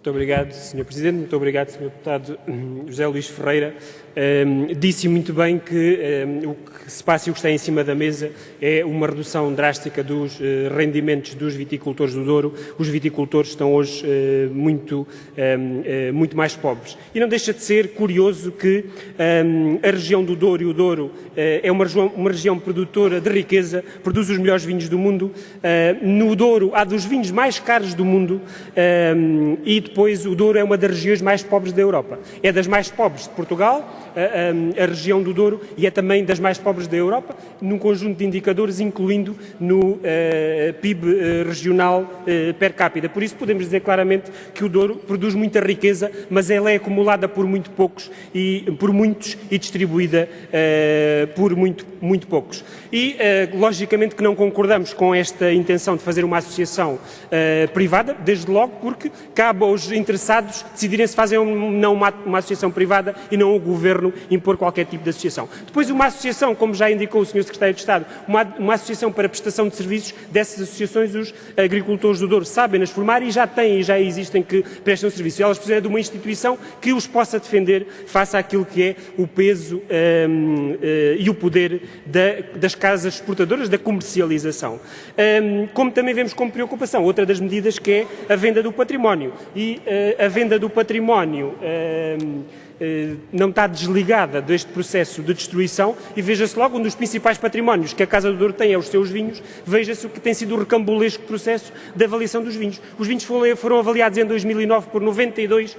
Muito obrigado, Sr. Presidente. Muito obrigado, Sr. Deputado José Luís Ferreira. Disse muito bem que o que se passa e o que está em cima da mesa é uma redução drástica dos rendimentos dos viticultores do Douro. Os viticultores estão hoje muito mais pobres. E não deixa de ser curioso que a região do Douro e o Douro é uma região produtora de riqueza, produz os melhores vinhos do mundo. No Douro há dos vinhos mais caros do mundo e depois o Douro é uma das regiões mais pobres da Europa. É das mais pobres de Portugal, a região do Douro, e é também das mais pobres da Europa, num conjunto de indicadores, incluindo no PIB regional per capita. Por isso podemos dizer claramente que o Douro produz muita riqueza, mas ela é acumulada por muito poucos e por muitos e distribuída por muito poucos. E logicamente que não concordamos com esta intenção de fazer uma associação privada, desde logo porque cabe aos interessados decidirem se fazem ou não uma associação privada e não o Governo impor qualquer tipo de associação. Depois uma associação, como já indicou o Sr. Secretário de Estado, uma associação para prestação de serviços, dessas associações os agricultores do Douro sabem-nas formar e já têm, já existem que prestam serviços. Elas precisam de uma instituição que os possa defender face àquilo que é o peso e o poder das casas exportadoras, da comercialização. Como também vemos como preocupação outra das medidas que é a venda do património. E a venda do património não está desligada deste processo de destruição e veja-se logo um dos principais patrimónios que a Casa do Douro tem é os seus vinhos, veja-se o que tem sido o recambulesco processo de avaliação dos vinhos. Os vinhos foram avaliados em 2009 por 92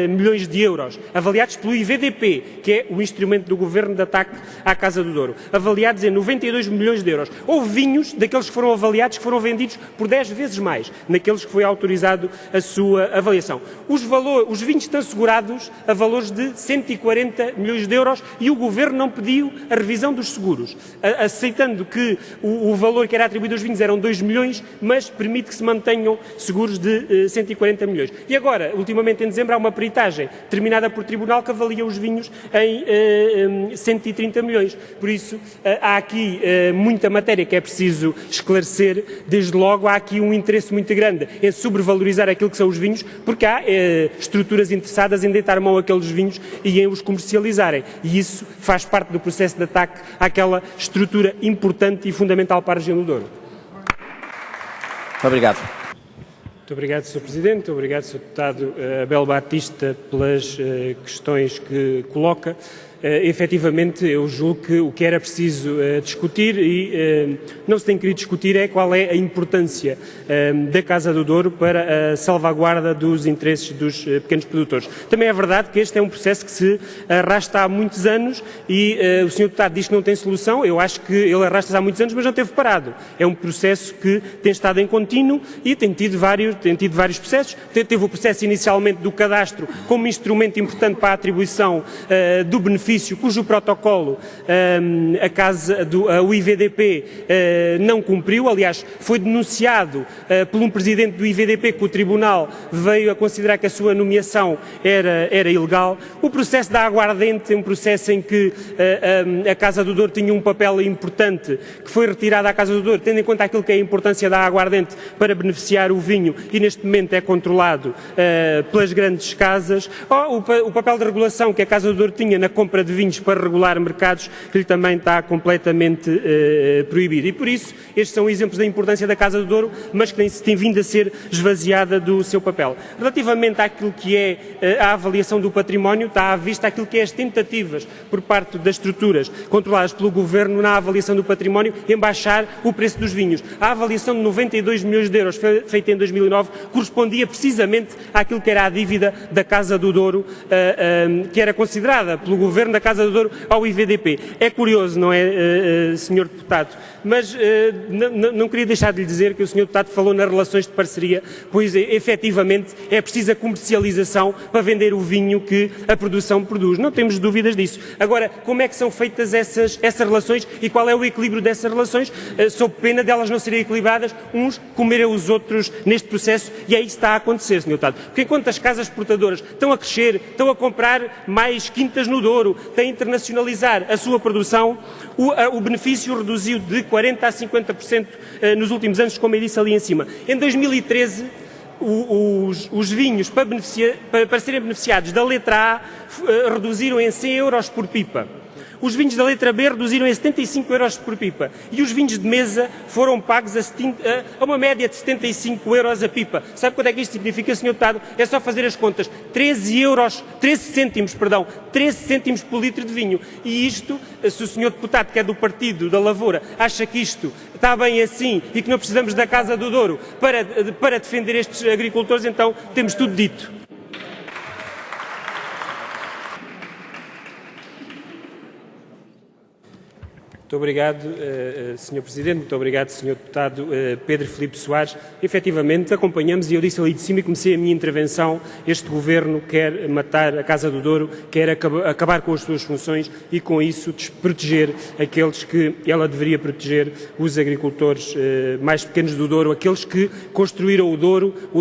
milhões de euros, avaliados pelo IVDP, que é o instrumento do Governo de ataque à Casa do Douro, avaliados em 92 milhões de euros. Houve vinhos daqueles que foram avaliados que foram vendidos por 10 vezes mais, naqueles que foi autorizado a sua avaliação. Os vinhos estão segurados a valores de 140 milhões de euros e o Governo não pediu a revisão dos seguros, aceitando que o valor que era atribuído aos vinhos eram 2 milhões, mas permite que se mantenham seguros de 140 milhões. E agora, ultimamente em dezembro, há uma peritagem terminada por tribunal que avalia os vinhos em 130 milhões. Por isso, há aqui muita matéria que é preciso esclarecer. Desde logo, há aqui um interesse muito grande em sobrevalorizar aquilo que são os vinhos, porque há estruturas interessadas em deitar mão aqueles vinhos e em os comercializarem. E isso faz parte do processo de ataque àquela estrutura importante e fundamental para a região do Douro. Muito obrigado. Muito obrigado, Sr. Presidente. Muito obrigado, Sr. Deputado Abel Batista, pelas questões que coloca. Efetivamente, eu julgo que o que era preciso discutir e não se tem querido discutir é qual é a importância da Casa do Douro para a salvaguarda dos interesses dos pequenos produtores. Também é verdade que este é um processo que se arrasta há muitos anos e o Sr. Deputado diz que não tem solução. Eu acho que ele arrasta-se há muitos anos, mas não teve parado. É um processo que tem estado em contínuo e tem tido vários processos. Teve o processo inicialmente do cadastro como instrumento importante para a atribuição do benefício, cujo protocolo o IVDP não cumpriu. Aliás, foi denunciado por um presidente do IVDP que o Tribunal veio a considerar que a sua nomeação era ilegal. O processo da aguardente é um processo em que a Casa do Douro tinha um papel importante que foi retirado à Casa do Douro, tendo em conta aquilo que é a importância da aguardente para beneficiar o vinho e neste momento é controlado pelas grandes casas. O papel de regulação que a Casa do Douro tinha na compra de vinhos para regular mercados, que lhe também está completamente proibido. E por isso, estes são exemplos da importância da Casa do Douro, mas que tem vindo a ser esvaziada do seu papel. Relativamente àquilo que é a avaliação do património, está à vista aquilo que é as tentativas por parte das estruturas controladas pelo Governo na avaliação do património em baixar o preço dos vinhos. A avaliação de 92 milhões de euros feita em 2009 correspondia precisamente àquilo que era a dívida da Casa do Douro, que era considerada pelo Governo da Casa do Douro ao IVDP. É curioso, não é, Sr. Deputado? Mas não queria deixar de lhe dizer que o Sr. Deputado falou nas relações de parceria, pois efetivamente é preciso a comercialização para vender o vinho que a produção produz. Não temos dúvidas disso. Agora, como é que são feitas essas relações e qual é o equilíbrio dessas relações? Sob pena delas não serem equilibradas, uns comerem os outros neste processo, e é isso que está a acontecer, Sr. Deputado. Porque enquanto as casas exportadoras estão a crescer, estão a comprar mais quintas no Douro, têm a internacionalizar a sua produção, o benefício reduziu de 40% a 50% nos últimos anos, como eu disse ali em cima. Em 2013, os vinhos, para serem beneficiados da letra A, reduziram em 100 euros por pipa. Os vinhos da letra B reduziram em 75 euros por pipa. E os vinhos de mesa foram pagos a uma média de 75 euros a pipa. Sabe quanto é que isto significa, Sr. Deputado? É só fazer as contas. 13 cêntimos por litro de vinho. E isto, se o Sr. Deputado, que é do Partido da Lavoura, acha que isto está bem assim e que não precisamos da Casa do Douro para defender estes agricultores, então temos tudo dito. Muito obrigado, Sr. Presidente, muito obrigado, Sr. Deputado Pedro Filipe Soares. Efetivamente, acompanhamos, e eu disse ali de cima e comecei a minha intervenção, este Governo quer matar a Casa do Douro, quer acabar com as suas funções e, com isso, desproteger aqueles que ela deveria proteger, os agricultores mais pequenos do Douro, aqueles que construíram o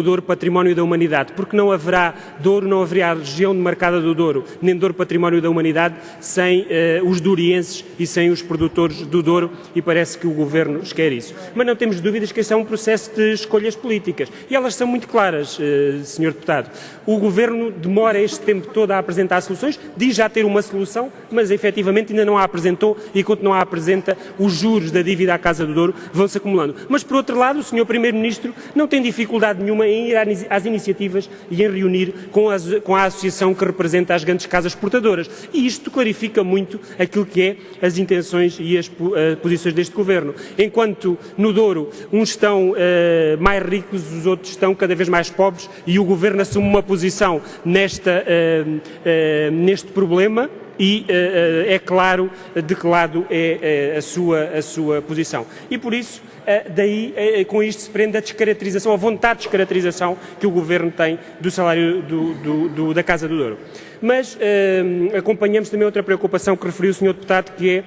Douro património da humanidade, porque não haverá Douro, não haveria a região demarcada do Douro, nem Douro património da humanidade, sem os dourienses e sem os produtores do Douro, e parece que o Governo quer isso. Mas não temos dúvidas que esse é um processo de escolhas políticas. E elas são muito claras, Sr. Deputado. O Governo demora este tempo todo a apresentar soluções, diz já ter uma solução, mas efetivamente ainda não a apresentou, e enquanto não a apresenta, os juros da dívida à Casa do Douro vão-se acumulando. Mas, por outro lado, o Sr. Primeiro-Ministro não tem dificuldade nenhuma em ir às iniciativas e em reunir com a associação que representa as grandes casas exportadoras. E isto clarifica muito aquilo que é as intenções e as posições deste Governo. Enquanto no Douro uns estão mais ricos, os outros estão cada vez mais pobres, e o Governo assume uma posição neste problema, e é claro de que lado é a sua posição. E por isso, daí, com isto se prende a descaracterização, a vontade de descaracterização que o Governo tem do salário da Casa do Douro. Mas acompanhamos também outra preocupação que referiu o Sr. Deputado, que é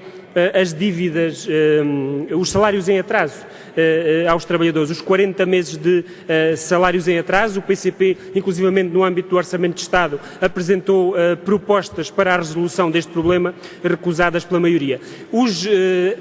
as dívidas, os salários em atraso aos trabalhadores, os 40 meses de salários em atraso. O PCP, inclusivamente no âmbito do Orçamento de Estado, apresentou propostas para a resolução deste problema, recusadas pela maioria. Os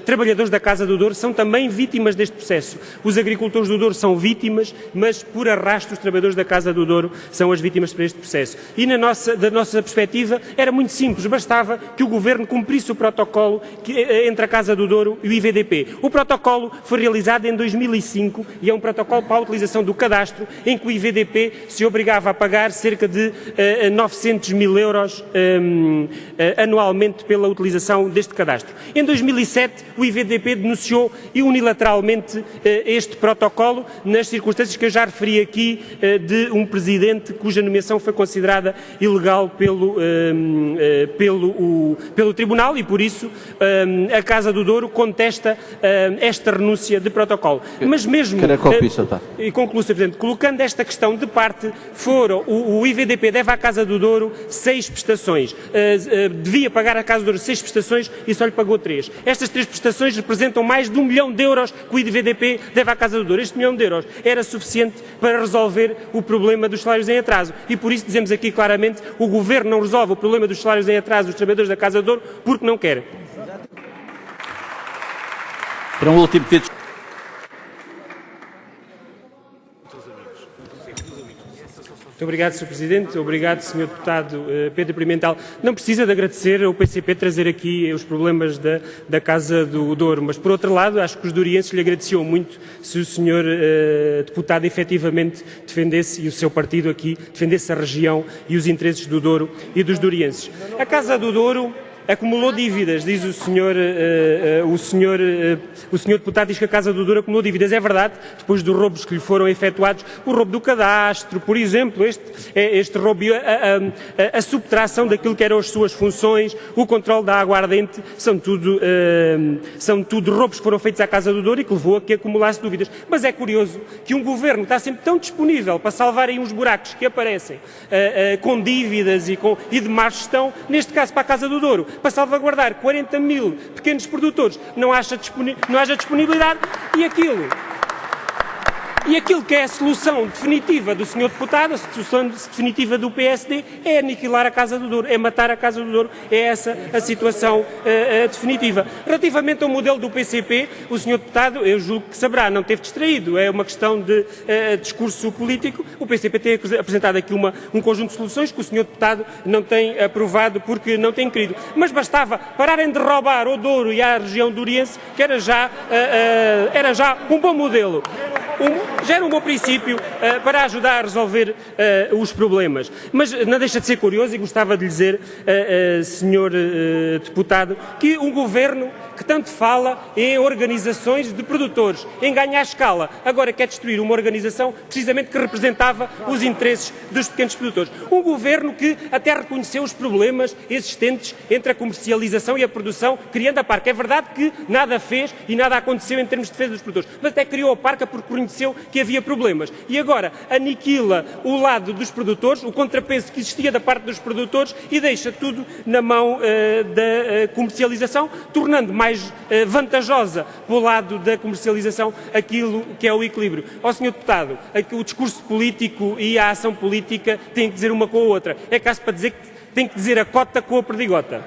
trabalhadores da Casa do Douro são também vítimas deste processo. Os agricultores do Douro são vítimas, mas por arrasto os trabalhadores da Casa do Douro são as vítimas para este processo. E da nossa perspectiva era muito simples, bastava que o Governo cumprisse o protocolo entre a Casa do Douro e o IVDP. O protocolo foi realizado em 2005 e é um protocolo para a utilização do cadastro, em que o IVDP se obrigava a pagar cerca de 900 mil euros anualmente pela utilização deste cadastro. Em 2007, o IVDP denunciou unilateralmente este protocolo, nas circunstâncias que eu já referi aqui, de um presidente cuja nomeação foi considerada ilegal pelo Tribunal, e por isso a Casa do Douro contesta esta renúncia de protocolo. Mas mesmo, e concluo, Sr. Presidente, colocando esta questão de parte, o IVDP deve à Casa do Douro 6 prestações. Devia pagar à Casa do Douro 6 prestações e só lhe pagou 3. Estas 3 prestações representam mais de 1 milhão de euros que o IVDP deve à Casa do Douro. Este 1 milhão de euros era suficiente para resolver o problema dos salários em atraso. E por isso dizemos aqui claramente, o Governo não resolve o problema dos salários em atraso dos trabalhadores da Casa do Douro porque não quer. Para um último pedido. Muito obrigado, Sr. Presidente. Obrigado, Sr. Deputado Pedro Pimentel. Não precisa de agradecer ao PCP trazer aqui os problemas da Casa do Douro, mas, por outro lado, acho que os dourienses lhe agradeciam muito se o Sr. Deputado efetivamente defendesse, e o seu partido aqui, defendesse a região e os interesses do Douro e dos dourienses. A Casa do Douro acumulou dívidas, diz o senhor deputado, diz que a Casa do Douro acumulou dívidas. É verdade, depois dos roubos que lhe foram efetuados, o roubo do cadastro, por exemplo, este roubo, a subtração daquilo que eram as suas funções, o controle da água ardente, são tudo roubos que foram feitos à Casa do Douro e que levou a que acumulasse dúvidas. Mas é curioso que um Governo está sempre tão disponível para salvar aí uns buracos que aparecem com dívidas e de má gestão, neste caso para a Casa do Douro, para salvaguardar 40 mil pequenos produtores, não haja disponibilidade, E aquilo que é a solução definitiva do Sr. Deputado, a solução definitiva do PSD, é aniquilar a Casa do Douro, é matar a Casa do Douro, é essa a situação definitiva. Relativamente ao modelo do PCP, o Sr. Deputado, eu julgo que saberá, não teve distraído, é uma questão de discurso político. O PCP tem apresentado aqui um conjunto de soluções que o Sr. Deputado não tem aprovado porque não tem querido. Mas bastava pararem de roubar ao Douro e à região douriense, que era já um bom modelo. Já era um bom princípio para ajudar a resolver os problemas. Mas não deixa de ser curioso, e gostava de lhe dizer, Sr. Deputado, que um governo que tanto fala em organizações de produtores, em ganhar escala, agora quer destruir uma organização precisamente que representava os interesses dos pequenos produtores. Um governo que até reconheceu os problemas existentes entre a comercialização e a produção, criando a PARC. É verdade que nada fez e nada aconteceu em termos de defesa dos produtores, mas até criou a PARC porque reconheceu que havia problemas. E agora aniquila o lado dos produtores, o contrapeso que existia da parte dos produtores, e deixa tudo na mão da comercialização, tornando mais vantajosa para o lado da comercialização aquilo que é o equilíbrio. Ó Sr. Deputado, o discurso político e a ação política têm que dizer uma com a outra. É caso para dizer que tem que dizer a cota com a perdigota.